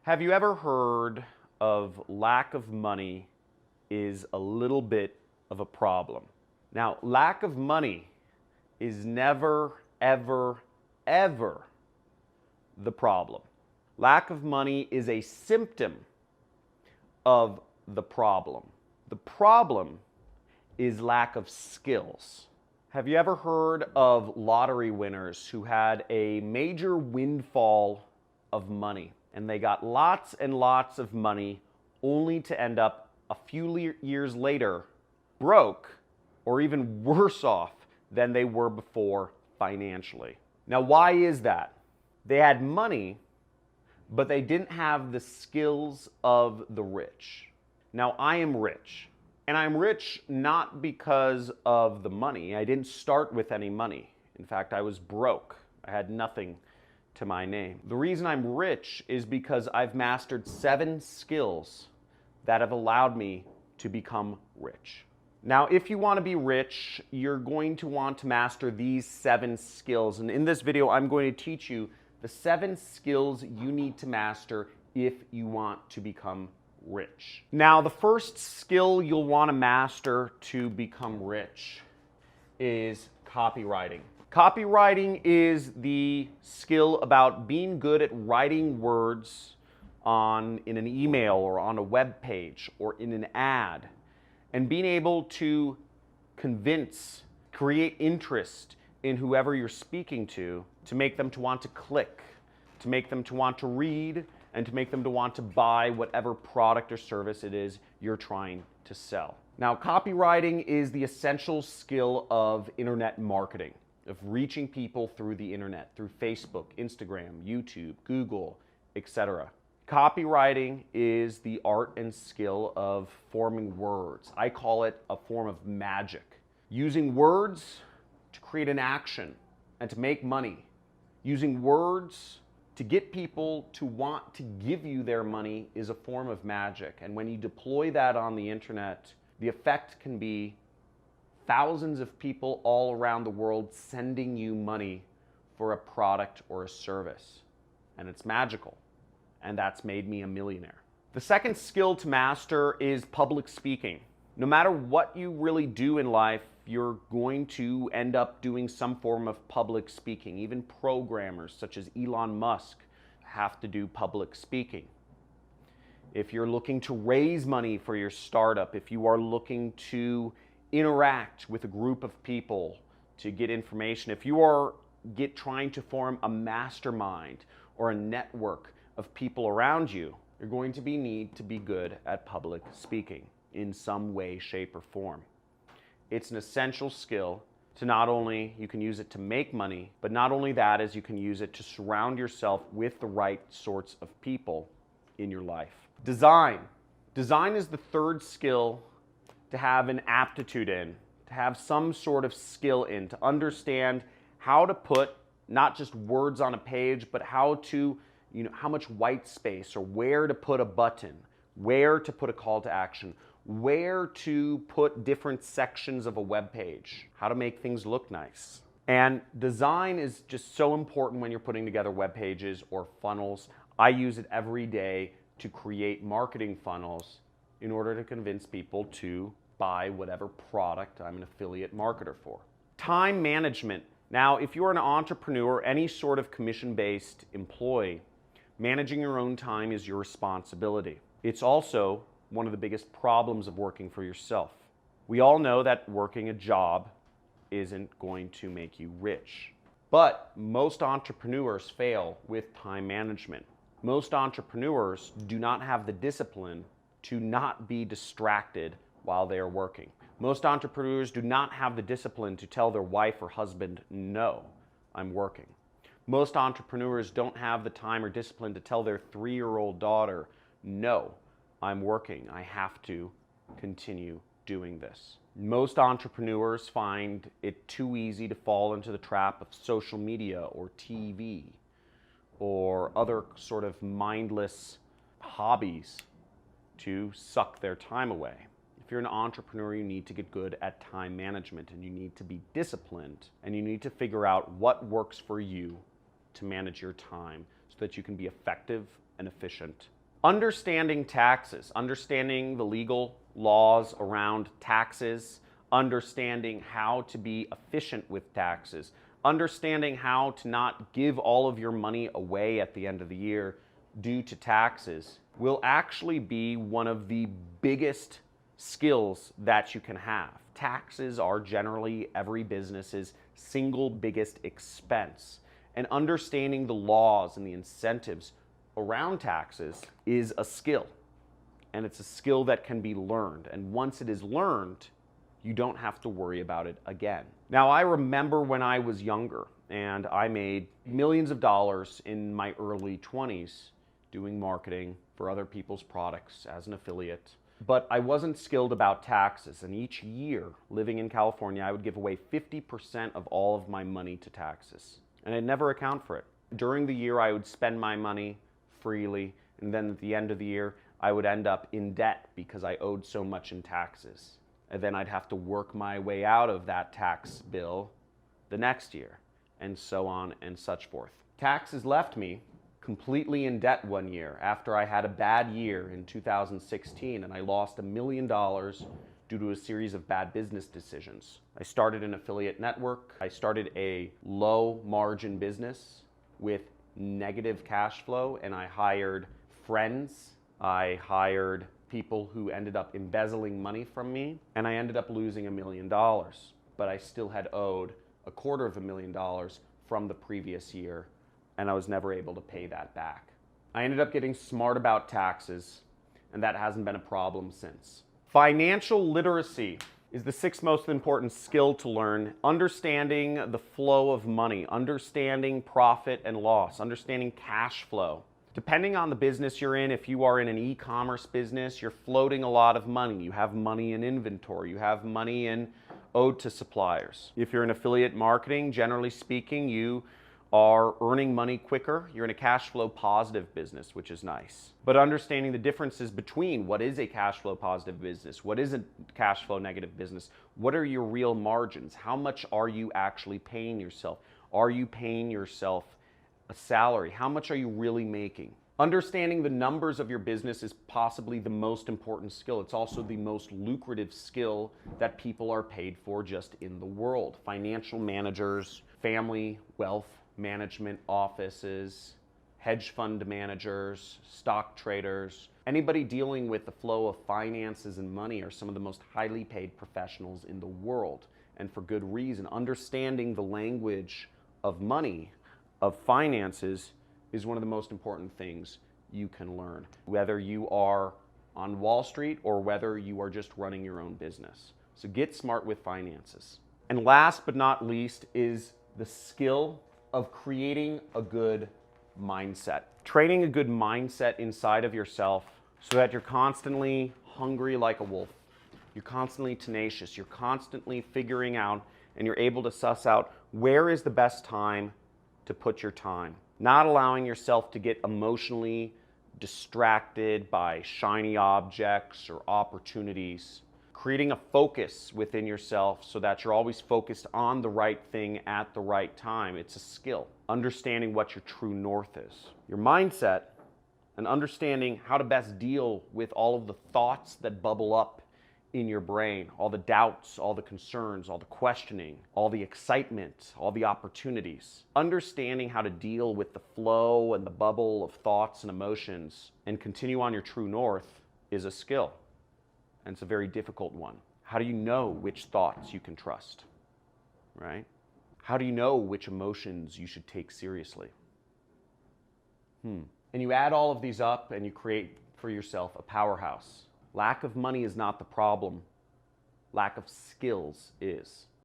Have you ever heard of lack of money is a little bit of a problem? Now, lack of money is never, ever, ever the problem. Lack of money is a symptom of the problem. The problem is lack of skills. Have you ever heard of lottery winners who had a major windfall of money and they got lots and lots of money only to end up a few years later broke or even worse off than they were before financially? Now, why is that? They had money, but they didn't have the skills of the rich. Now, I am rich. And I'm rich not because of the money. I didn't start with any money. In fact, I was broke. I had nothing to my name. The reason I'm rich is because I've mastered 7 skills that have allowed me to become rich. Now, if you want to be rich, you're going to want to master these 7 skills. And in this video, I'm going to teach you the 7 skills you need to master if you want to become rich. Now, the first skill you'll want to master to become rich is copywriting. Copywriting is the skill about being good at writing words in an email or on a web page or in an ad, and being able to convince, create interest in whoever you're speaking to make them to want to click, to make them to want to read, and to make them to want to buy whatever product or service it is you're trying to sell. Now, copywriting is the essential skill of internet marketing, of reaching people through the internet, through Facebook, Instagram, YouTube, Google, etc. Copywriting is the art and skill of forming words. I call it a form of magic. Using words to create an action and to make money. Using words to get people to want to give you their money is a form of magic. And when you deploy that on the internet, the effect can be thousands of people all around the world sending you money for a product or a service. And it's magical. And that's made me a millionaire. The second skill to master is public speaking. No matter what you really do in life, you're going to end up doing some form of public speaking. Even programmers such as Elon Musk have to do public speaking. If you're looking to raise money for your startup, if you are looking to interact with a group of people to get information, if you are trying to form a mastermind or a network of people around you, you're going to need to be good at public speaking in some way, shape, or form. It's an essential skill to not only, you can use it to make money, but not only that, is you can use it to surround yourself with the right sorts of people in your life. Design. Design is the third skill to have an aptitude in, to have some sort of skill in, to understand how to put not just words on a page, but how to, how much white space or where to put a button, where to put a call to action, where to put different sections of a web page, how to make things look nice. And design is just so important when you're putting together web pages or funnels. I use it every day to create marketing funnels in order to convince people to buy whatever product I'm an affiliate marketer for. Time management. Now, if you're an entrepreneur, any sort of commission-based employee, managing your own time is your responsibility. It's also one of the biggest problems of working for yourself. We all know that working a job isn't going to make you rich. But most entrepreneurs fail with time management. Most entrepreneurs do not have the discipline to not be distracted while they are working. Most entrepreneurs do not have the discipline to tell their wife or husband, no, I'm working. Most entrepreneurs don't have the time or discipline to tell their 3-year-old daughter, no, I'm working. I have to continue doing this. Most entrepreneurs find it too easy to fall into the trap of social media or TV or other sort of mindless hobbies to suck their time away. If you're an entrepreneur, you need to get good at time management, and you need to be disciplined, and you need to figure out what works for you to manage your time so that you can be effective and efficient Understanding taxes, understanding the legal laws around taxes, understanding how to be efficient with taxes, understanding how to not give all of your money away at the end of the year due to taxes will actually be one of the biggest skills that you can have. Taxes are generally every business's single biggest expense, and understanding the laws and the incentives around taxes is a skill, and it's a skill that can be learned, and once it is learned, you don't have to worry about it again. Now, I remember when I was younger and I made millions of dollars in my early 20s doing marketing for other people's products as an affiliate. But I wasn't skilled about taxes, and each year living in California, I would give away 50% of all of my money to taxes, and I'd never account for it. During the year, I would spend my money freely, and then at the end of the year, I would end up in debt because I owed so much in taxes. And then I'd have to work my way out of that tax bill the next year, and so on and such forth. Taxes left me completely in debt one year after I had a bad year in 2016, and I lost $1 million due to a series of bad business decisions. I started an affiliate network. I started a low margin business with negative cash flow, and I hired friends. I hired people who ended up embezzling money from me, and I ended up losing $1 million. But I still had owed $250,000 from the previous year, and I was never able to pay that back. I ended up getting smart about taxes, and that hasn't been a problem since. Financial literacy is the sixth most important skill to learn. Understanding the flow of money, understanding profit and loss, understanding cash flow. Depending on the business you're in, if you are in an e-commerce business, you're floating a lot of money. You have money in inventory. You have money owed to suppliers. If you're in affiliate marketing, generally speaking, you are earning money quicker. You're in a cash flow positive business, which is nice. But understanding the differences between what is a cash flow positive business, what is a cash flow negative business, what are your real margins, how much are you actually paying yourself? Are you paying yourself a salary? How much are you really making? Understanding the numbers of your business is possibly the most important skill. It's also the most lucrative skill that people are paid for just in the world. Financial managers, family wealth management offices, hedge fund managers, stock traders, anybody dealing with the flow of finances and money are some of the most highly paid professionals in the world, and for good reason. Understanding the language of money, of finances, is one of the most important things you can learn, whether you are on Wall Street or whether you are just running your own business. So get smart with finances. And last but not least is the skill of creating a good mindset. Training a good mindset inside of yourself so that you're constantly hungry like a wolf. You're constantly tenacious. You're constantly figuring out, and you're able to suss out where is the best time to put your time. Not allowing yourself to get emotionally distracted by shiny objects or opportunities. Creating a focus within yourself so that you're always focused on the right thing at the right time. It's a skill. Understanding what your true north is. Your mindset, and understanding how to best deal with all of the thoughts that bubble up in your brain, all the doubts, all the concerns, all the questioning, all the excitement, all the opportunities. Understanding how to deal with the flow and the bubble of thoughts and emotions and continue on your true north is a skill. And it's a very difficult one. How do you know which thoughts you can trust, right? How do you know which emotions you should take seriously? And you add all of these up and you create for yourself a powerhouse. Lack of money is not the problem. Lack of skills is.